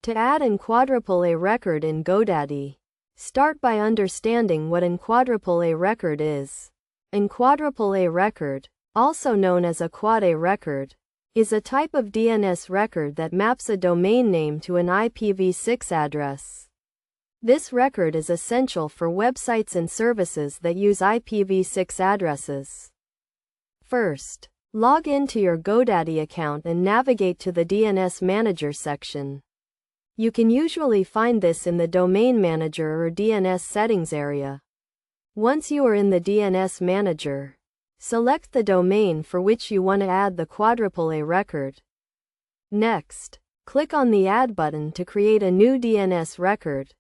To add an AAA record in GoDaddy, start by understanding what an AAA record is. An AAA record, also known as a Quad A record, is a type of DNS record that maps a domain name to an IPv6 address. This record is essential for websites and services that use IPv6 addresses. First, log into your GoDaddy account and navigate to the DNS Manager section. You can usually find this in the Domain Manager or DNS Settings area. Once you are in the DNS Manager, select the domain for which you want to add the AAA record. Next, click on the Add button to create a new DNS record.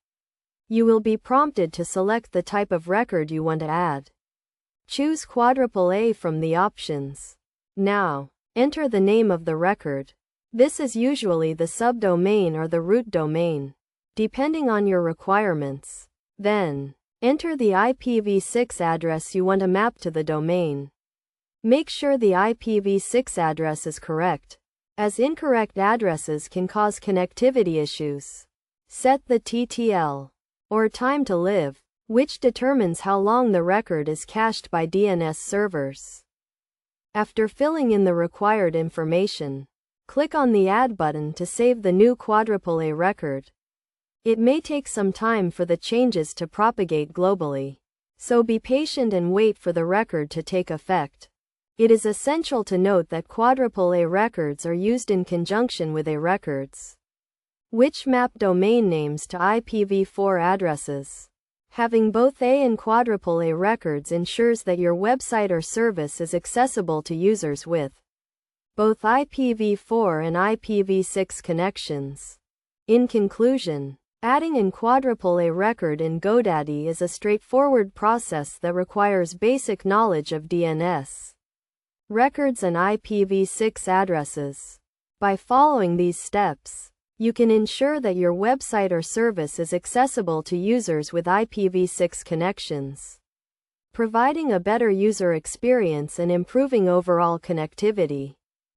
You will be prompted to select the type of record you want to add. Choose AAA from the options. Now, enter the name of the record. This is usually the subdomain or the root domain, depending on your requirements. Then, enter the IPv6 address you want to map to the domain. Make sure the IPv6 address is correct, as incorrect addresses can cause connectivity issues. Set the TTL, or time to live, which determines how long the record is cached by DNS servers. After filling in the required information, click on the Add button to save the new AAA record. It may take some time for the changes to propagate globally, so be patient and wait for the record to take effect. It is essential to note that AAA records are used in conjunction with A records, which map domain names to IPv4 addresses. Having both A and AAA records ensures that your website or service is accessible to users with both IPv4 and IPv6 connections. In conclusion, adding an AAA record in GoDaddy is a straightforward process that requires basic knowledge of DNS records and IPv6 addresses. By following these steps, you can ensure that your website or service is accessible to users with IPv6 connections, providing a better user experience and improving overall connectivity.